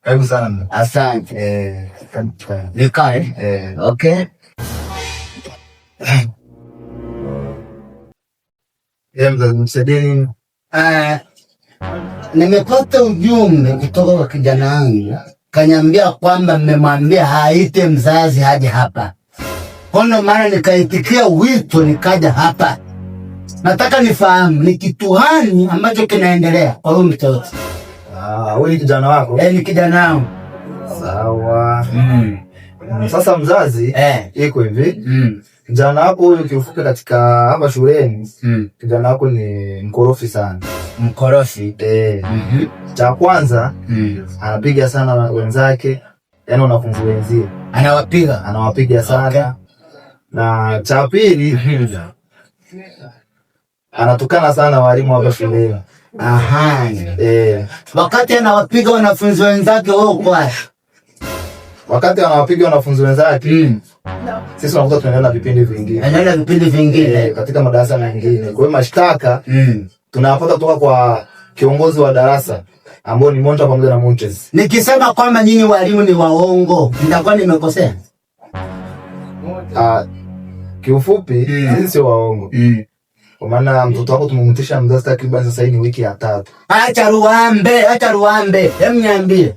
Karibu sana. Asante. Nikae. Okay. Msaidini. Nimepata ujumbe kutoka kwa kijana wangu. Kaniambia kwamba mmemwambia haite mzazi hadi hapa. Kwa maana nikaitikia wito nikaja hapa. Nataka nifahamu ni kitu gani ambacho kinaendelea kwa huyu mtoto. Wewe ni kijana wako? Ni kijana wangu. Sawa. Sasa mzazi iko hivi. Kijana wako huyu kiufupi katika hapa shuleni. Kijana wako ni mkorofi sana. Mkorofi? Cha kwanza anapiga sana wenzake, yaani wanafunzi wenzie. Anawapiga sana. Okay. Na cha pili anatukana sana walimu hapa shuleni. Wakati anawapiga wanafunzi wenzake wao kwa. Wakati anawapiga wanafunzi wenzake, sisi tunakuwa tunaendelea na vipindi vingine. Katika madarasa mengine. Kwa hiyo mashtaka tunayapata kutoka kwa kiongozi wa darasa ambao ni Monta pamoja na Montes. Nikisema kwamba nyinyi walimu ni waongo, nitakuwa nimekosea? Kiufupi sisi sio waongo. Kwa maana mtoto wako tumemtisha mzazi takriban sasa hivi ni wiki ya 3. Acha ruambe. Hebu niambie.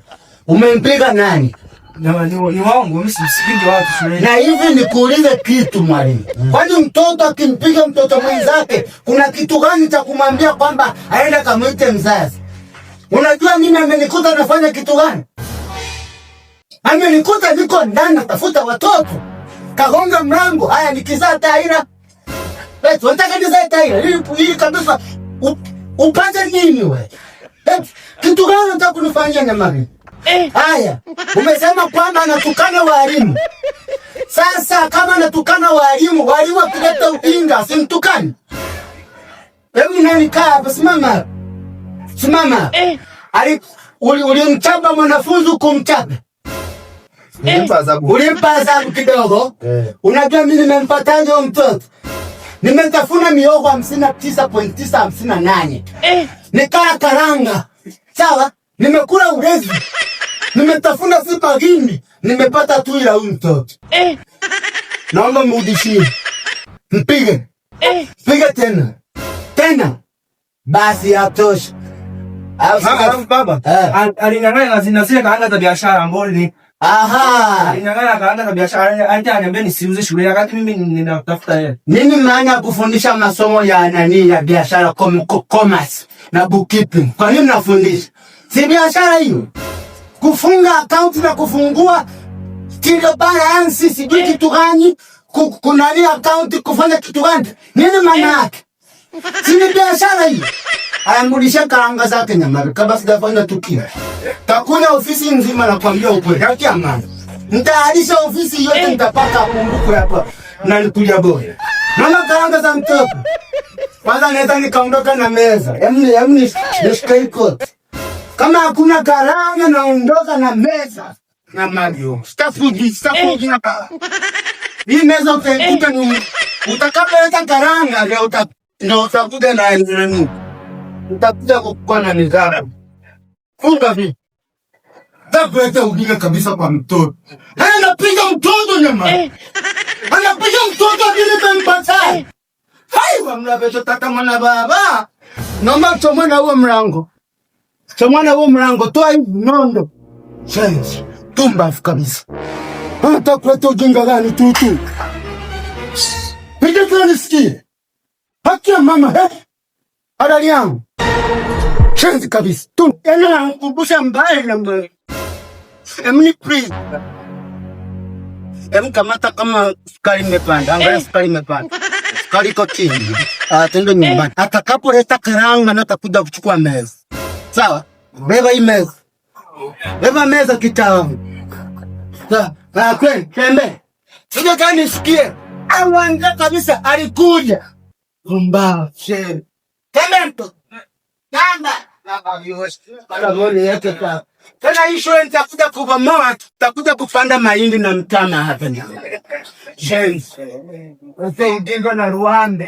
Umempiga nani? Ni waongo, mimi sipigi watu shuleni. Na hivi nikuulize kitu mwalimu. Kwani mtoto akimpiga mtoto mwenzake kuna kitu gani cha kumwambia kwamba aende kamuite mzazi? Unajua mimi amenikuta nafanya kitu gani? Amenikuta niko ndani natafuta watoto. Kagonga mlango, haya nikizaa taira. Unataka nizae taira? Hili kabisa upate nini wewe? Kitu gani unataka kunifanyia na mami? Haya, umesema kwamba anatukana walimu. Sasa kama anatukana walimu wakileta ujinga, simtukani. Hebu nani kaa hapa, simama. Ulimchapa mwanafunzi kumchapa. Ulimpa adhabu kidogo. Unajua mimi nimempataje huyo mtoto? Nimetafuna miogo 59.958. Nikala karanga. Sawa? Nimekula ulezi. Nimetafuna sipagini. Nimepata tu ila huyu mtoto. Naomba mrudishie. Mpige. Piga tena. Basi yatosha. Baba. Alinyang'anya zile kaanga za biashara ambazo ni alinyang'anya kaanga za biashara. Ananiambia nisiuze shule wakati mimi ninatafuta yeye. Nini maana ya kufundisha masomo ya ya biashara commerce na bookkeeping? Kwa nini nafundisha? Si biashara hiyo. Kufunga account na kufungua kile balance sijui kitu gani, kunani account kufanya kitu gani? Nini maana yake? Si biashara hiyo. Anamrudisha karanga zake nyama kabla sijafanya tukio. Takuna ofisi nzima na kuambia ukweli. Haki amana. Nitaalisha ofisi yote nitapaka kumbuko hapa na nikuja bora. Mama karanga za mtoto. Kwanza naweza nikaondoka na meza. Emni nishikaiko. Kama hakuna karanga naondoka na meza na Mario. Stafuji na hii meza utaikuta ni utakapoleta karanga ndio utakuja na nini? Utakuja kukua na nidhamu. Funga hivi. Takuleta ujinga kabisa kwa mtoto. Anapiga mtoto nyama. Anapiga mtoto bila kumpata. Hai mnabeto tata mwana baba. Naomba chomona huo mlango. Toa hivi nondo. Sasa tumba kabisa. Takuleta ujinga gani tutu? Piga tu nisikie. Haki ya mama adali yangu. Shenzi kabisa. Yana kukumbusha mbaya na mbaya. Emni please. Kamata kama sukari imepanda. Angalia sukari imepanda. Sukari iko chini. Tendo nyumbani. Atakapoleta karanga na atakuja kuchukua meza. Sawa? Beba hii meza. Beba meza kitabu. Sawa? Kweli, tembe. Sije kani nisikie. Awanga kabisa alikuja. Mbao, shehe. Tembe. Namba viewers. Bali yake kwa. Tena hii show nitakuja kubomoa, tutakuja kupanda mahindi na mtama hapa. Ujinga na Rwanda.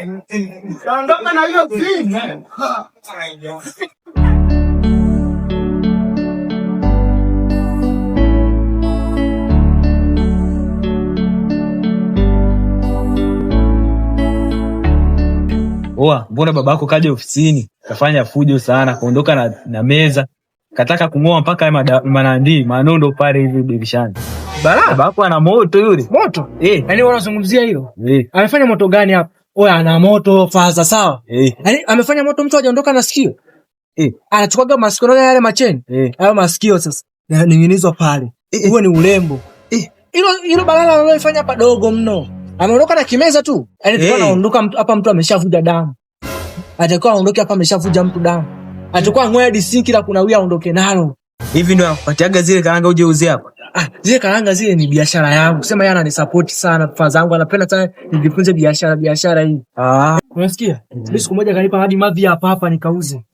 Ondoka na hiyo simu. Oa, mbona babako kaja ofisini, kafanya fujo sana, kaondoka na meza, kataka kung'oa mpaka manandi, manondo pale hivi dirishani. Babako ana moto yule. Moto? Yaani wanazungumzia hilo? Amefanya moto gani hapa? Oya, ana moto faza sawa? Yaani amefanya moto mtu hajaondoka na sikio? Anachukua masikio yale macheni. Hayo masikio sasa yaning'inizwa pale. Huo ni urembo. Hilo balala analofanya hapa dogo mno. Ameondoka na kimeza tu. Yaani tulikuwa anaondoka hapa mtu ameshavuja damu. Atakuwa aondoke hapa ameshavuja mtu damu. Atakuwa ngoja disinki la kunawia aondoke nalo. Hivi ndio apatiaga zile karanga uje uze hapa. Zile karanga zile ni biashara yangu. Sema yeye ananisupport sana, faza yangu anapenda sana nijifunze biashara hii. Unasikia? Mimi siku moja kanipa hadi mavi hapa nikauze.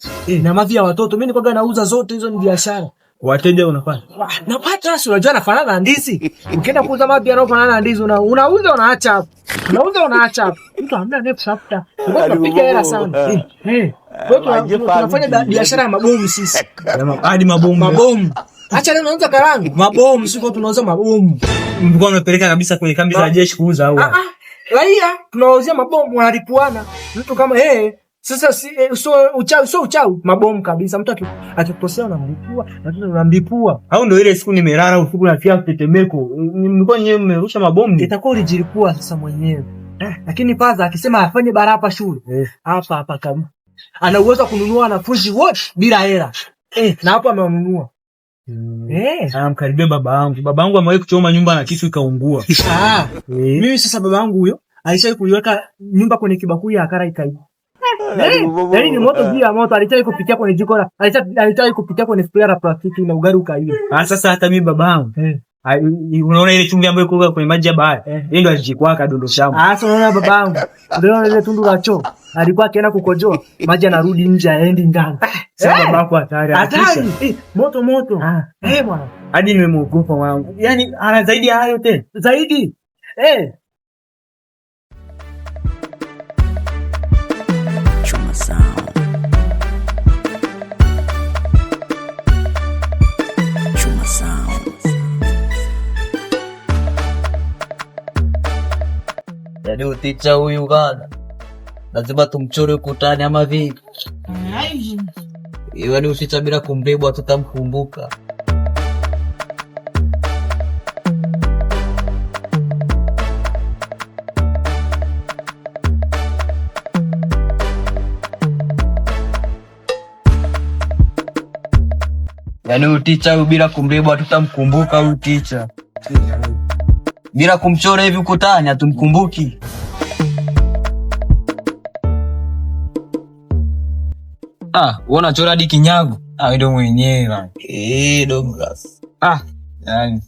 Na mavi ya watoto mimi nilikuwa nauza zote hizo, ni biashara. Wateja unapata? Napata, si unajua nafanana na ndizi. Ukienda kuuza mavi yanayofanana na ndizi unauza unaacha hapo. Unauza unaacha hapo. Mtu hamna next chapter. Tunapiga hela sana. Tunafanya biashara ya mabomu sisi. Hadi mabomu. Acha leo unauza karanga. Mabomu siko tunauza mabomu. Mlikuwa unapeleka kabisa kwenye kambi za jeshi kuuza au? Raia tunauzia mabomu, wanalipuana. Mtu kama sasa sio uchawi, mabomu kabisa. Mtu akikosea unamlipua, lakini unamlipua. Au ndio ile siku nimelala usiku na fia tetemeko. Mlikuwa nyewe mmerusha mabomu. Itakuwa ulijilipua sasa mwenyewe. Lakini paza akisema afanye barapa shule. Hapa kama ana uwezo wa kununua wanafunzi wote bila hela. Na hapo amenunua. Anamkaribia babangu. Babangu amewahi kuchoma nyumba na kisu ikaungua. Mimi sasa babangu huyo alishawahi kuiweka nyumba kwenye kibakuli ya akara ikaiba. Yaani ni moto juu ya moto, alitaka kupitia kwenye jiko la, alitaka kupitia kwenye sufuria la plastiki na ugali ukaiva. Sasa hata mimi babangu. Unaona ile chumvi ambayo iko kwenye maji ya bahari. Yeye ndo alijikwaa kadondoshamu. Sasa unaona babangu. Ndio ile tundu la choo. Alikuwa akienda kukojoa, maji yanarudi nje yaendi ndani. Sasa babako hatari. Moto. Bwana. Hadi nimemuogopa wangu. Yaani ana zaidi ya hayo tena. Zaidi. Yaani uticha huyu bana, lazima tumchore ukutani ama vipi? Yaani uticha bila kumbebwa tutamkumbuka. Yaani uticha huyu bila kumbebwa tutamkumbuka huyu ticha. Bila kumchora hivi ukutani hatumkumbuki. Uona chora hadi kinyago. Ndio mwenyewe. Douglas. Yani.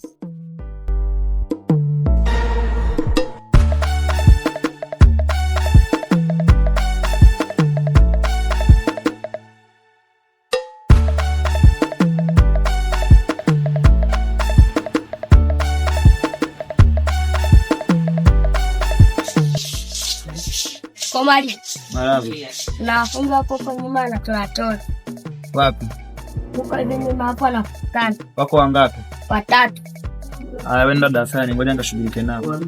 Komali. Marabi. Nafunga hapo kwa nyuma na tunatoa. Wapi? Huko nyuma hapo na kukana. Wako wangapi? 3. Wenda darasani, ngoja ngashughulike nao.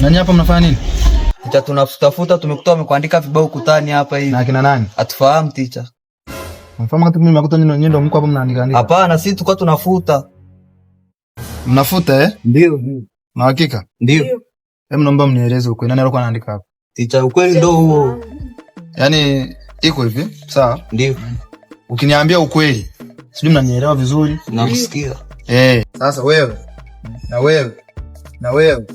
Nani hapa mnafanya nini? Ticha tunafutafuta, tumekuta wamekuandika vibao ukutani hapa hivi. Na kina nani? Atufahamu ticha. Mfahamu kama mimi nimekuta nyinyi ndio mko hapa mnaandika andika. Hapana, sisi tulikuwa tunafuta. Mnafuta Ndio. Na hakika? Ndio. Hebu naomba mnieleze ukweli, nani alikuwa anaandika hapa? Ticha, ukweli ndio huo. Yaani iko hivi, sawa? Ndio. Ukiniambia ukweli, sijui mnanielewa vizuri. Nakusikia. Sasa wewe. Na wewe.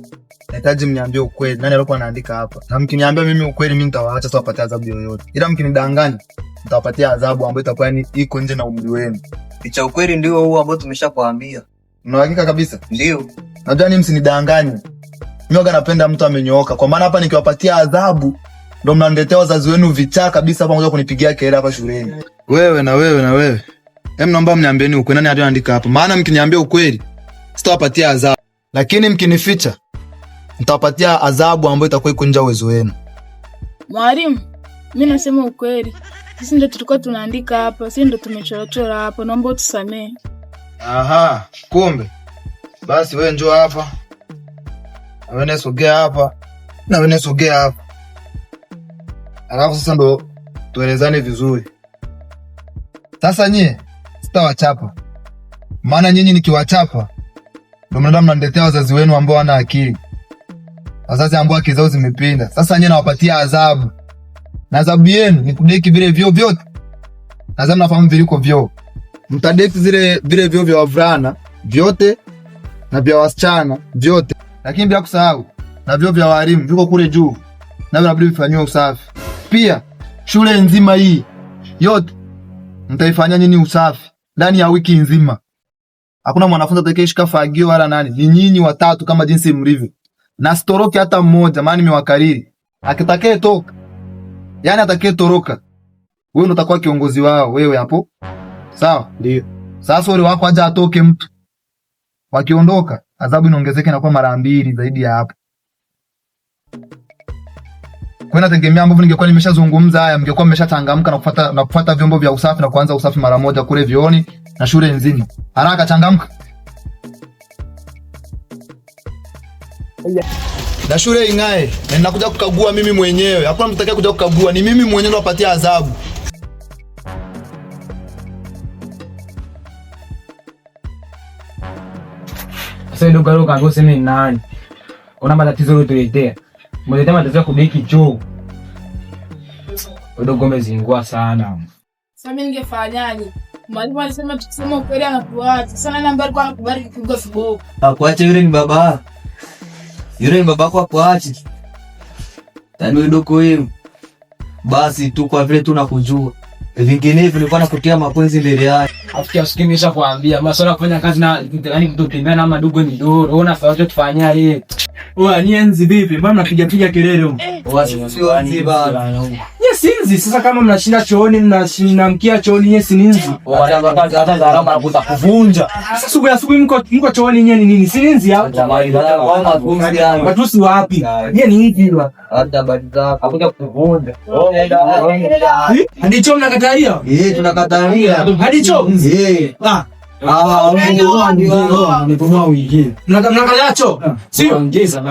nahitaji mniambie ukweli. Nani alikuwa anaandika hapa? Na mkiniambia mimi ukweli, mimi nitawaacha sitawapatia adhabu yoyote. Ila mkinidanganya, nitawapatia adhabu ambayo itakuwa ni iko nje na umri wenu. Picha ukweli ndio huo ambao tumeshakwambia. Una hakika kabisa? Ndio. Najua ni msinidanganye. Mimi waga napenda mtu amenyooka. Kwa maana hapa nikiwapatia adhabu ndio mnaniletea wazazi wenu vichaa kabisa hapa mmoja kunipigia kelele hapa shuleni. Wewe na wewe. Hem, naomba mniambieni ukweli, nani aliandika hapa? Maana mkiniambia ukweli sitawapatia adhabu. Lakini mkinificha nitawapatia adhabu ambayo itakuwa iko nje uwezo wenu. Mwalimu, mimi nasema ukweli. Sisi ndio tulikuwa tunaandika hapa, sisi ndio tumechorachora hapa. Naomba utusamee. Aha, kumbe. Basi wewe njoo hapa. Na wewe sogea hapa. Na wewe sogea hapa. Alafu sasa ndo tuelezane vizuri. Sasa nyie sitawachapa. Maana nyinyi nikiwachapa ndio mnaenda mnaniletea wazazi wenu ambao wana akili. Wazazi ambao akili zao zimepinda. Sasa nyinyi nawapatia adhabu. Na adhabu yenu ni kudeki vile vyoo vyote. Nadhani nafahamu viliko vyoo. Mtadeki vile vyoo vya wavulana vyote na vya wasichana vyote. Lakini bila kusahau na vyoo vya walimu viko kule juu. Na inabidi vifanywe usafi. Pia shule nzima hii yote mtaifanyia nyinyi usafi ndani ya wiki nzima. Hakuna mwanafunzi atakayeshika fagio wala nani. Ni nyinyi watatu kama jinsi mlivyo. Na sitoroki hata mmoja, maana nimewakariri. Akitakaye toka, yani atakaye toroka, wewe ndo utakuwa kiongozi wao, wewe hapo. Sawa? Ndio. Sasa wale wako aje atoke mtu. Wakiondoka, adhabu inaongezeka na kwa mara 2 zaidi ya hapo. Kwa nategemea ambavyo ningekuwa nimeshazungumza haya, mngekuwa mmeshachangamka na kufuata vyombo vya usafi na kuanza usafi mara moja kule vioni na shule nzima. Haraka changamka. Na shule ing'ae, na ninakuja kukagua mimi mwenyewe. Hakuna mtu atakaye kuja kukagua, ni mimi mwenyewe ndo napatia adhabu. Sasa ndio garo kango sema ni nani? Una matatizo yote tuletea. Mwetea matatizo kudeki choo. Ndio gome zingua sana. Sasa mimi ningefanyaje? Mwalimu alisema tukisema ukweli anatuacha. Sasa namba alikuwa anakubali kupigwa viboko. Akuache yule ni baba. Yule ni babako akuache. Tani ndoko wewe. Basi tu kwa vile tunakujua. Vinginevyo nilikuwa nakutia mapenzi mbele yake. Afikia usikimisha kuambia masuala kufanya kazi na yani kutotembea na madogo ni doro. Una fanya tufanyia yeye. Oa ni enzi vipi? Mbona mnapiga kelele huko? Sio enzi bana. Yes, inzi. Sasa kama mnashinda chooni mnamkia chooni yes ni inzi. Watanga kazi hata gharama ya kuza kuvunja. Sasa asubuhi mko chooni nyenye nini? Si inzi hapo. Watusi wapi? Yeye ni hivi hilo. Hata badza akuja kuvunja. Hadi choo mnakatalia? Tunakatalia. Hadi choo? Ndio. Mnakatalia choo? Sio ongeza.